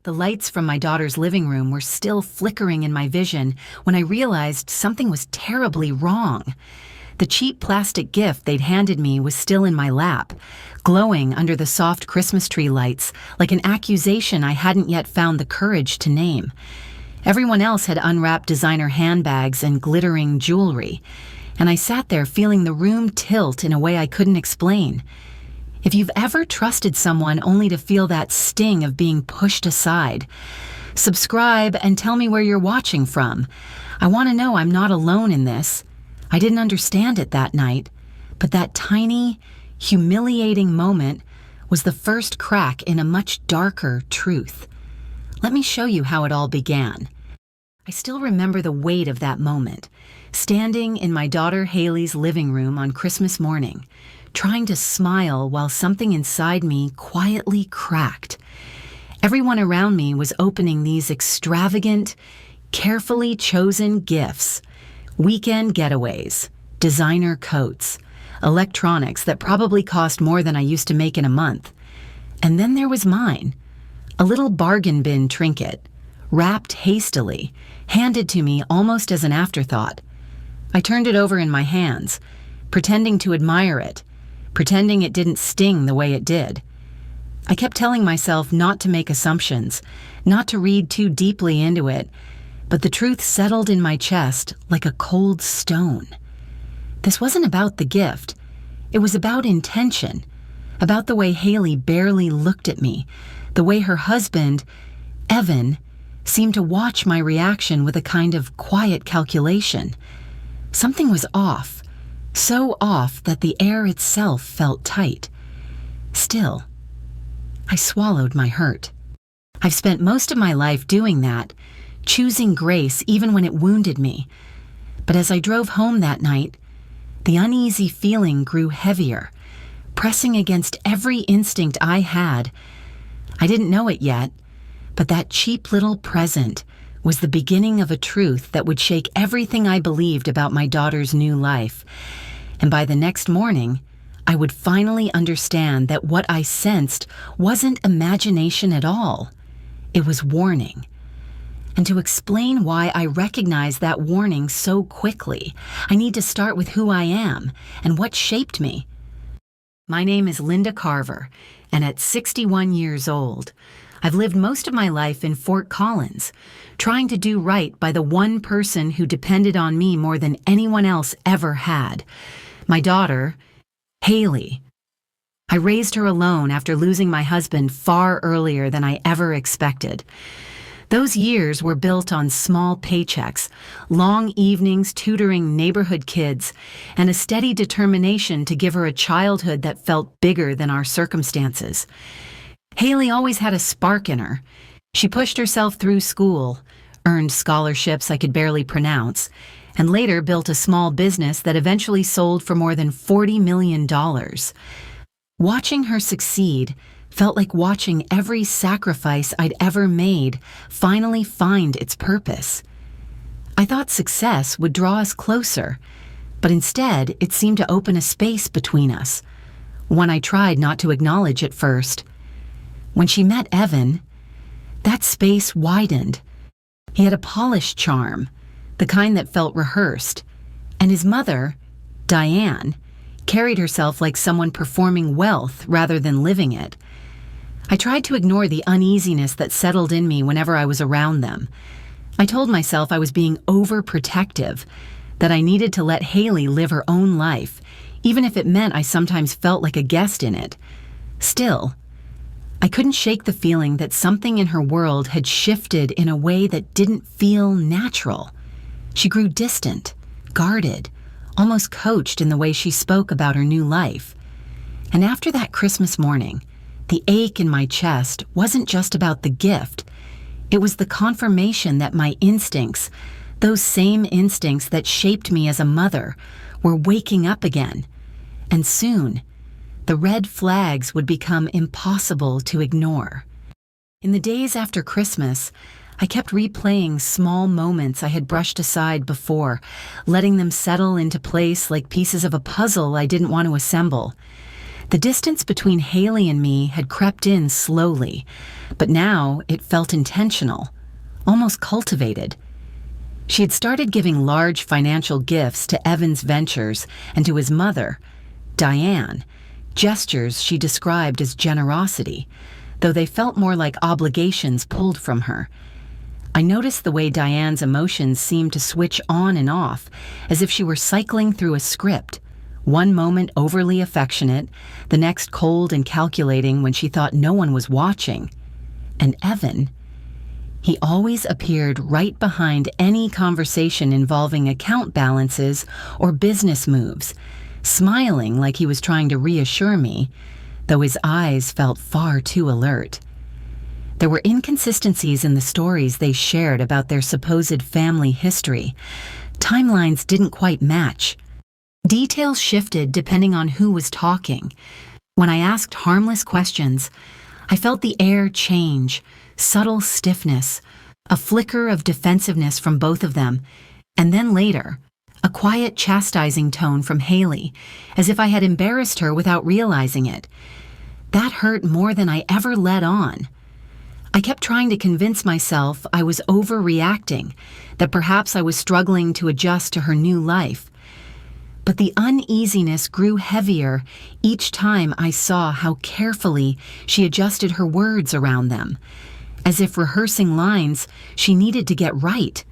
The lights from my daughter's living room were still flickering in my vision when I realized something was terribly wrong. The cheap plastic gift they'd handed me was still in my lap, glowing under the soft Christmas tree lights like an accusation I hadn't yet found the courage to name. Everyone else had unwrapped designer handbags and glittering jewelry, and I sat there feeling the room tilt in a way I couldn't explain. If you've ever trusted someone only to feel that sting of being pushed aside, subscribe and tell me where you're watching from. I want to know I'm not alone in this. I didn't understand it that night, but that tiny, humiliating moment was the first crack in a much darker truth. Let me show you how it all began. I still remember the weight of that moment, standing in my daughter Haley's living room on Christmas morning, trying to smile while something inside me quietly cracked. Everyone around me was opening these extravagant, carefully chosen gifts. Weekend getaways, designer coats, electronics that probably cost more than I used to make in a month. And then there was mine, a little bargain bin trinket, wrapped hastily, handed to me almost as an afterthought. I turned it over in my hands, pretending to admire it, pretending it didn't sting the way it did. I kept telling myself not to make assumptions, not to read too deeply into it, but the truth settled in my chest like a cold stone. This wasn't about the gift. It was about intention, about the way Haley barely looked at me, the way her husband, Evan, seemed to watch my reaction with a kind of quiet calculation. Something was off, so off that the air itself felt tight. Still, I swallowed my hurt. I've spent most of my life doing that, choosing grace even when it wounded me. But as I drove home that night, the uneasy feeling grew heavier, pressing against every instinct I had. I didn't know it yet, but that cheap little present was the beginning of a truth that would shake everything I believed about my daughter's new life. And by the next morning, I would finally understand that what I sensed wasn't imagination at all. It was warning. And to explain why I recognize that warning so quickly, I need to start with who I am and what shaped me. My name is Linda Carver, and at 61 years old, I've lived most of my life in Fort Collins, trying to do right by the one person who depended on me more than anyone else ever had, my daughter, Haley. I raised her alone after losing my husband far earlier than I ever expected. Those years were built on small paychecks, long evenings tutoring neighborhood kids, and a steady determination to give her a childhood that felt bigger than our circumstances. Haley always had a spark in her. She pushed herself through school, earned scholarships I could barely pronounce, and later built a small business that eventually sold for more than $40 million. Watching her succeed felt like watching every sacrifice I'd ever made finally find its purpose. I thought success would draw us closer, but instead it seemed to open a space between us, one I tried not to acknowledge at first. When she met Evan, that space widened. He had a polished charm, the kind that felt rehearsed, and his mother, Diane, carried herself like someone performing wealth rather than living it. I tried to ignore the uneasiness that settled in me whenever I was around them. I told myself I was being overprotective, that I needed to let Haley live her own life, even if it meant I sometimes felt like a guest in it. Still, I couldn't shake the feeling that something in her world had shifted in a way that didn't feel natural. She grew distant, guarded, almost coached in the way she spoke about her new life. And after that Christmas morning, the ache in my chest wasn't just about the gift. It was the confirmation that my instincts, those same instincts that shaped me as a mother, were waking up again. And soon, the red flags would become impossible to ignore. In the days after Christmas, I kept replaying small moments I had brushed aside before, letting them settle into place like pieces of a puzzle I didn't want to assemble. The distance between Haley and me had crept in slowly, but now it felt intentional, almost cultivated. She had started giving large financial gifts to Evan's ventures and to his mother, Diane, gestures she described as generosity, though they felt more like obligations pulled from her. I noticed the way Diane's emotions seemed to switch on and off, as if she were cycling through a script. One moment overly affectionate, the next cold and calculating when she thought no one was watching. And Evan, he always appeared right behind any conversation involving account balances or business moves, smiling like he was trying to reassure me, though his eyes felt far too alert. There were inconsistencies in the stories they shared about their supposed family history. Timelines didn't quite match. Details shifted depending on who was talking. When I asked harmless questions, I felt the air change, subtle stiffness, a flicker of defensiveness from both of them, and then later, a quiet chastising tone from Haley, as if I had embarrassed her without realizing it. That hurt more than I ever let on. I kept trying to convince myself I was overreacting, that perhaps I was struggling to adjust to her new life. But the uneasiness grew heavier each time I saw how carefully she adjusted her words around them, as if rehearsing lines she needed to get right.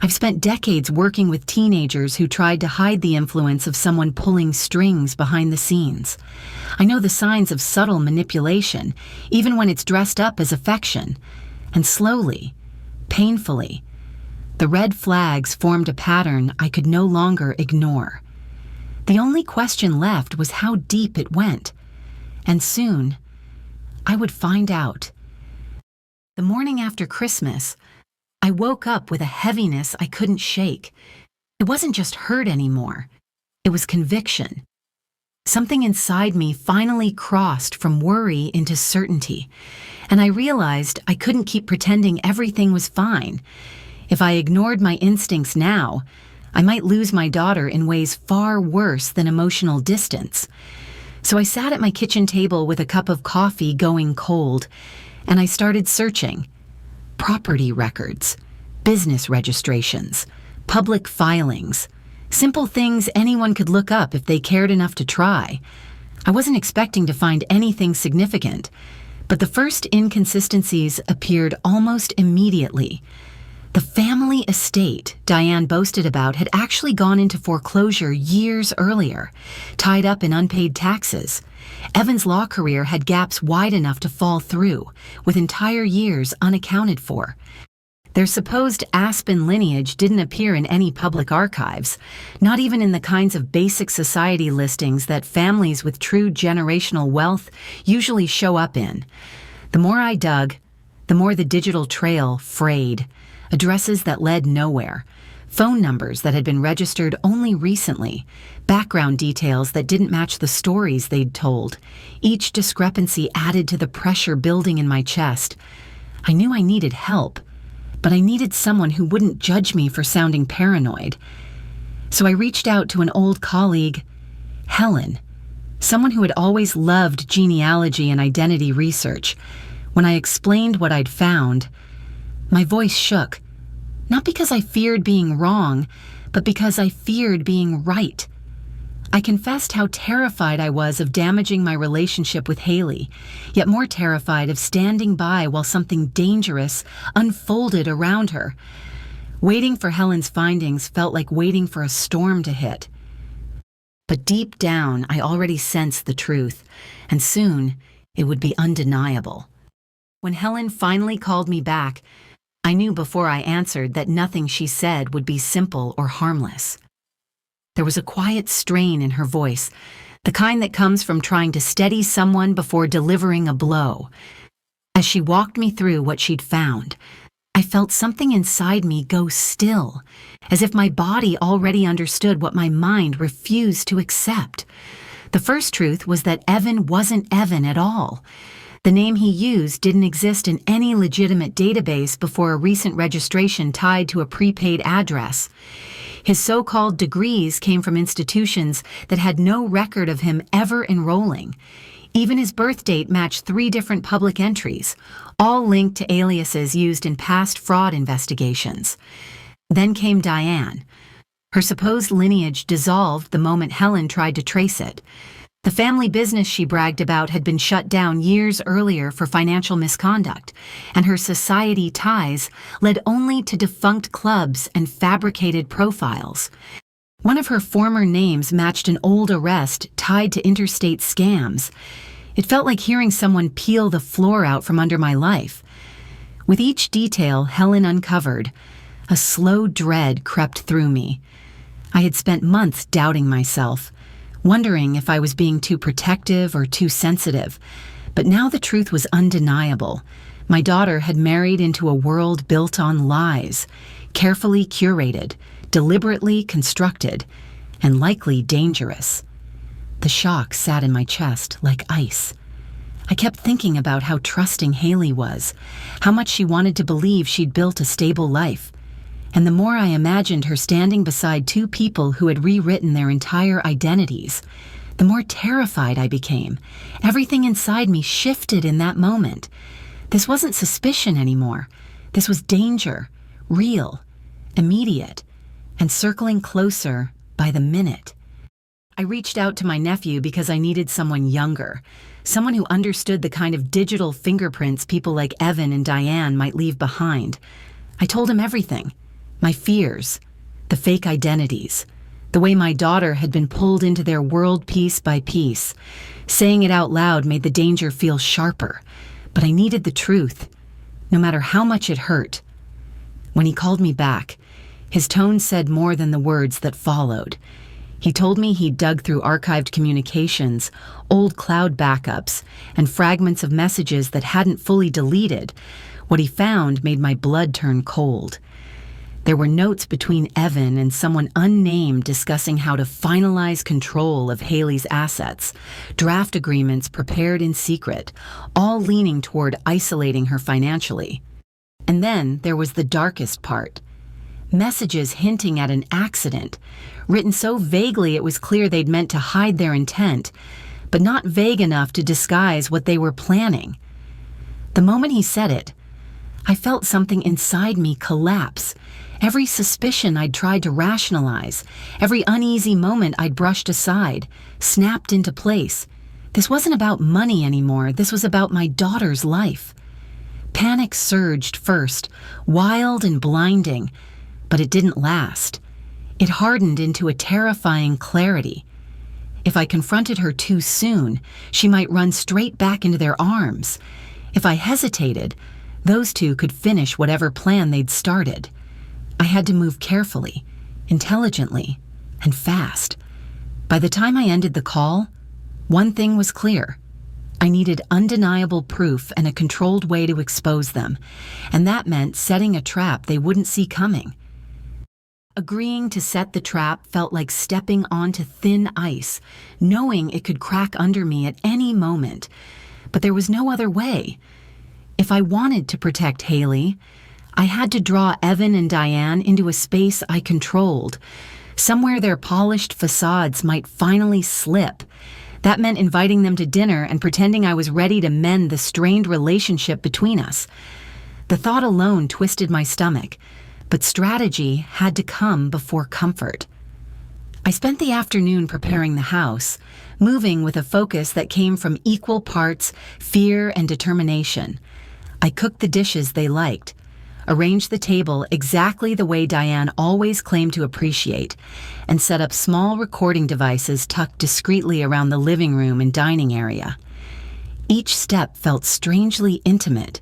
I've spent decades working with teenagers who tried to hide the influence of someone pulling strings behind the scenes. I know the signs of subtle manipulation, even when it's dressed up as affection. And slowly, painfully, the red flags formed a pattern I could no longer ignore. The only question left was how deep it went. And soon, I would find out. The morning after Christmas, I woke up with a heaviness I couldn't shake. It wasn't just hurt anymore. It was conviction. Something inside me finally crossed from worry into certainty, and I realized I couldn't keep pretending everything was fine. If I ignored my instincts now, I might lose my daughter in ways far worse than emotional distance. So I sat at my kitchen table with a cup of coffee going cold, and I started searching. Property records, business registrations, public filings, simple things anyone could look up if they cared enough to try. I wasn't expecting to find anything significant, but the first inconsistencies appeared almost immediately. The family estate Diane boasted about had actually gone into foreclosure years earlier, tied up in unpaid taxes. Evan's law career had gaps wide enough to fall through, with entire years unaccounted for. Their supposed Aspen lineage didn't appear in any public archives, not even in the kinds of basic society listings that families with true generational wealth usually show up in. The more I dug, the more the digital trail frayed. Addresses that led nowhere, phone numbers that had been registered only recently, background details that didn't match the stories they'd told. Each discrepancy added to the pressure building in my chest. I knew I needed help, but I needed someone who wouldn't judge me for sounding paranoid. So I reached out to an old colleague, Helen, someone who had always loved genealogy and identity research. When I explained what I'd found, my voice shook, not because I feared being wrong, but because I feared being right. I confessed how terrified I was of damaging my relationship with Haley, yet more terrified of standing by while something dangerous unfolded around her. Waiting for Helen's findings felt like waiting for a storm to hit. But deep down, I already sensed the truth, and soon it would be undeniable. When Helen finally called me back, I knew before I answered that nothing she said would be simple or harmless. There was a quiet strain in her voice, the kind that comes from trying to steady someone before delivering a blow. As she walked me through what she'd found, I felt something inside me go still, as if my body already understood what my mind refused to accept. The first truth was that Evan wasn't Evan at all. The name he used didn't exist in any legitimate database before a recent registration tied to a prepaid address. His so-called degrees came from institutions that had no record of him ever enrolling. Even his birth date matched 3 different public entries, all linked to aliases used in past fraud investigations. Then came Diane. Her supposed lineage dissolved the moment Helen tried to trace it. The family business she bragged about had been shut down years earlier for financial misconduct, and her society ties led only to defunct clubs and fabricated profiles. One of her former names matched an old arrest tied to interstate scams. It felt like hearing someone peel the floor out from under my life. With each detail Helen uncovered, a slow dread crept through me. I had spent months doubting myself, wondering if I was being too protective or too sensitive. But now the truth was undeniable. My daughter had married into a world built on lies, carefully curated, deliberately constructed, and likely dangerous. The shock sat in my chest like ice. I kept thinking about how trusting Haley was, how much she wanted to believe she'd built a stable life. And the more I imagined her standing beside 2 people who had rewritten their entire identities, the more terrified I became. Everything inside me shifted in that moment. This wasn't suspicion anymore. This was danger, real, immediate, and circling closer by the minute. I reached out to my nephew because I needed someone younger, someone who understood the kind of digital fingerprints people like Evan and Diane might leave behind. I told him everything. My fears, the fake identities, the way my daughter had been pulled into their world piece by piece. Saying it out loud made the danger feel sharper, but I needed the truth, no matter how much it hurt. When he called me back, his tone said more than the words that followed. He told me he'd dug through archived communications, old cloud backups, and fragments of messages that hadn't fully deleted. What he found made my blood turn cold. There were notes between Evan and someone unnamed discussing how to finalize control of Haley's assets, draft agreements prepared in secret, all leaning toward isolating her financially. And then there was the darkest part. Messages hinting at an accident, written so vaguely it was clear they'd meant to hide their intent, but not vague enough to disguise what they were planning. The moment he said it, I felt something inside me collapse. Every suspicion I'd tried to rationalize, every uneasy moment I'd brushed aside, snapped into place. This wasn't about money anymore. This was about my daughter's life. Panic surged first, wild and blinding, but it didn't last. It hardened into a terrifying clarity. If I confronted her too soon, she might run straight back into their arms. If I hesitated, those 2 could finish whatever plan they'd started. I had to move carefully, intelligently, and fast. By the time I ended the call, one thing was clear. I needed undeniable proof and a controlled way to expose them, and that meant setting a trap they wouldn't see coming. Agreeing to set the trap felt like stepping onto thin ice, knowing it could crack under me at any moment. But there was no other way. If I wanted to protect Haley, I had to draw Evan and Diane into a space I controlled, somewhere their polished facades might finally slip. That meant inviting them to dinner and pretending I was ready to mend the strained relationship between us. The thought alone twisted my stomach, but strategy had to come before comfort. I spent the afternoon preparing the house, moving with a focus that came from equal parts fear and determination. I cooked the dishes they liked, arranged the table exactly the way Diane always claimed to appreciate, and set up small recording devices tucked discreetly around the living room and dining area. Each step felt strangely intimate,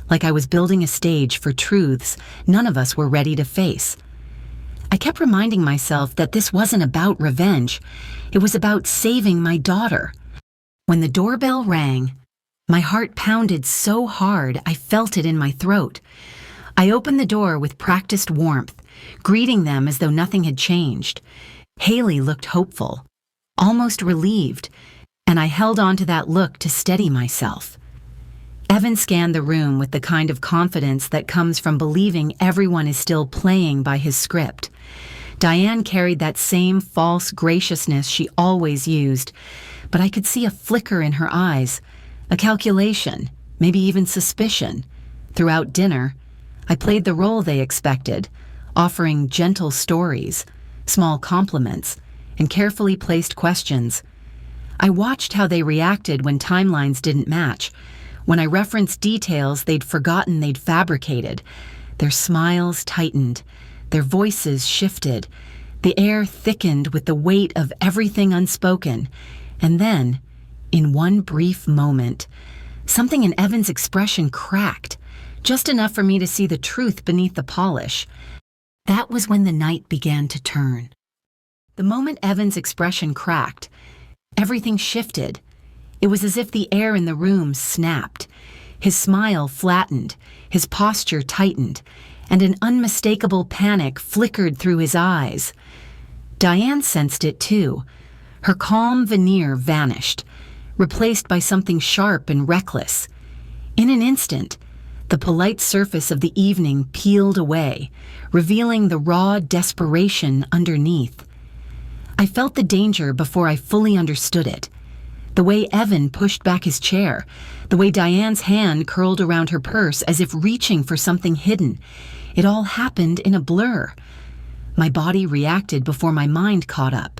like I was building a stage for truths none of us were ready to face. I kept reminding myself that this wasn't about revenge. It was about saving my daughter. When the doorbell rang, my heart pounded so hard I felt it in my throat. I opened the door with practiced warmth, greeting them as though nothing had changed. Haley looked hopeful, almost relieved, and I held on to that look to steady myself. Evan scanned the room with the kind of confidence that comes from believing everyone is still playing by his script. Diane carried that same false graciousness she always used, but I could see a flicker in her eyes, a calculation, maybe even suspicion. Throughout dinner, I played the role they expected, offering gentle stories, small compliments, and carefully placed questions. I watched how they reacted when timelines didn't match, when I referenced details they'd forgotten they'd fabricated. Their smiles tightened, their voices shifted, the air thickened with the weight of everything unspoken. And then, in one brief moment, something in Evan's expression cracked, just enough for me to see the truth beneath the polish. That was when the night began to turn. The moment Evan's expression cracked, everything shifted. It was as if the air in the room snapped. His smile flattened, his posture tightened, and an unmistakable panic flickered through his eyes. Diane sensed it too. Her calm veneer vanished, replaced by something sharp and reckless. In an instant, the polite surface of the evening peeled away, revealing the raw desperation underneath. I felt the danger before I fully understood it. The way Evan pushed back his chair, the way Diane's hand curled around her purse as if reaching for something hidden. It all happened in a blur. My body reacted before my mind caught up.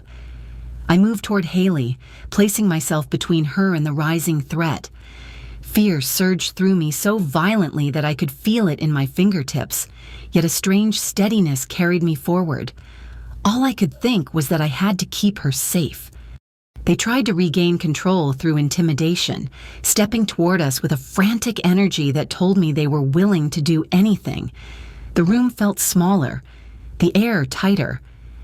I moved toward Haley, placing myself between her and the rising threat. Fear surged through me so violently that I could feel it in my fingertips, yet a strange steadiness carried me forward. All I could think was that I had to keep her safe. They tried to regain control through intimidation, stepping toward us with a frantic energy that told me they were willing to do anything. The room felt smaller, the air tighter,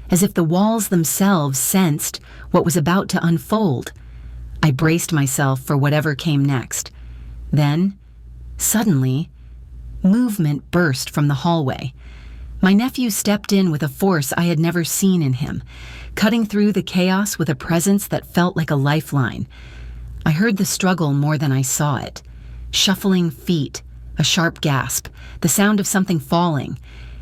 as if the walls themselves sensed what was about to unfold. I braced myself for whatever came next. Then, suddenly, movement burst from the hallway. My nephew stepped in with a force I had never seen in him, cutting through the chaos with a presence that felt like a lifeline. I heard the struggle more than I saw it. Shuffling feet, a sharp gasp, the sound of something falling,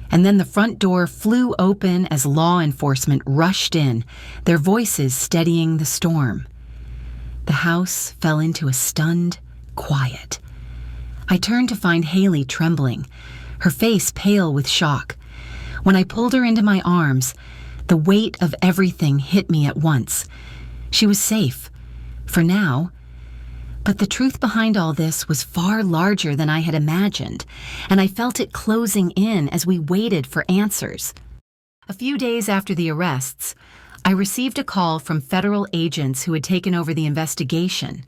and then the front door flew open as law enforcement rushed in, their voices steadying the storm. The house fell into a stunned quiet. I turned to find Haley trembling, her face pale with shock. When I pulled her into my arms, the weight of everything hit me at once. She was safe, for now. But the truth behind all this was far larger than I had imagined, and I felt it closing in as we waited for answers. A few days after the arrests, I received a call from federal agents who had taken over the investigation.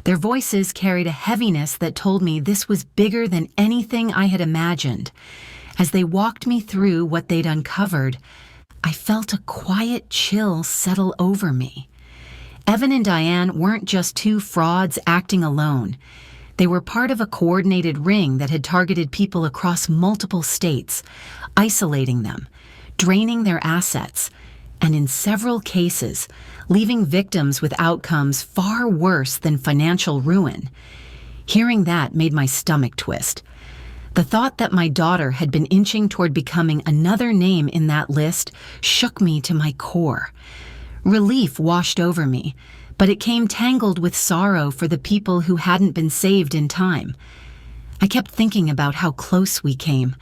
Their voices carried a heaviness that told me this was bigger than anything I had imagined. As they walked me through what they'd uncovered, I felt a quiet chill settle over me. Evan and Diane weren't just two frauds acting alone. They were part of a coordinated ring that had targeted people across multiple states, isolating them, draining their assets, and in several cases, leaving victims with outcomes far worse than financial ruin. Hearing that made my stomach twist. The thought that my daughter had been inching toward becoming another name in that list shook me to my core. Relief washed over me, but it came tangled with sorrow for the people who hadn't been saved in time. I kept thinking about how close we came,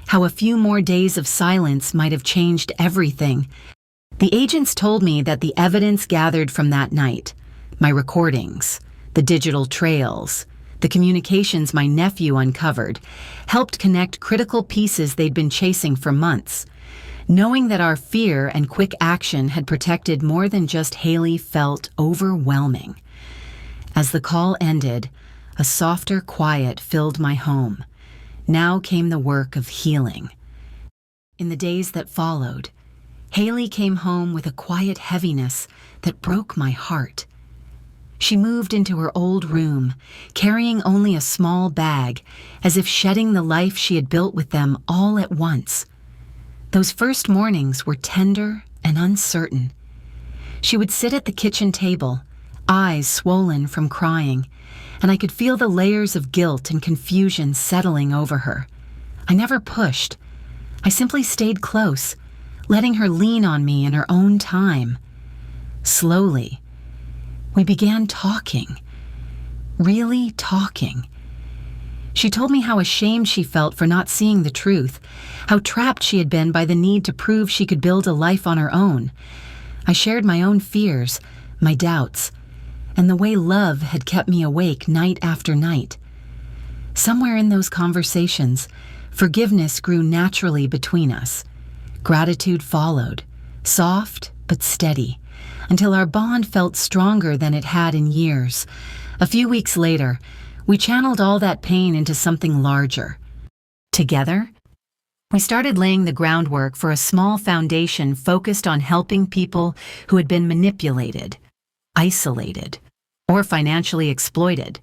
how a few more days of silence might have changed everything. The agents told me that the evidence gathered from that night, my recordings, the digital trails, the communications my nephew uncovered, helped connect critical pieces they'd been chasing for months. Knowing that our fear and quick action had protected more than just Haley felt overwhelming. As the call ended, a softer quiet filled my home. Now came the work of healing. In the days that followed, Haley came home with a quiet heaviness that broke my heart. She moved into her old room, carrying only a small bag, as if shedding the life she had built with them all at once. Those first mornings were tender and uncertain. She would sit at the kitchen table, eyes swollen from crying, and I could feel the layers of guilt and confusion settling over her. I never pushed. I simply stayed close, letting her lean on me in her own time. Slowly, we began talking. Really talking. She told me how ashamed she felt for not seeing the truth, how trapped she had been by the need to prove she could build a life on her own. I shared my own fears, my doubts, and the way love had kept me awake night after night. Somewhere in those conversations, forgiveness grew naturally between us. Gratitude followed, soft but steady, until our bond felt stronger than it had in years. A few weeks later, we channeled all that pain into something larger. Together, we started laying the groundwork for a small foundation focused on helping people who had been manipulated, isolated, or financially exploited.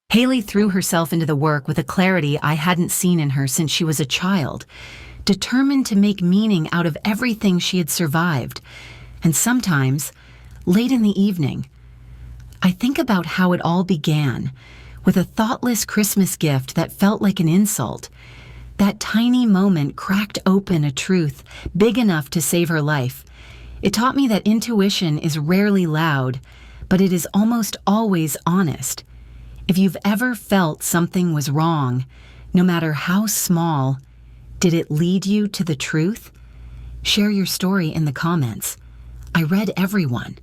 Haley threw herself into the work with a clarity I hadn't seen in her since she was a child, determined to make meaning out of everything she had survived. And sometimes, late in the evening, I think about how it all began, with a thoughtless Christmas gift that felt like an insult. That tiny moment cracked open a truth big enough to save her life. It taught me that intuition is rarely loud, but it is almost always honest. If you've ever felt something was wrong, no matter how small, did it lead you to the truth? Share your story in the comments. I read everyone.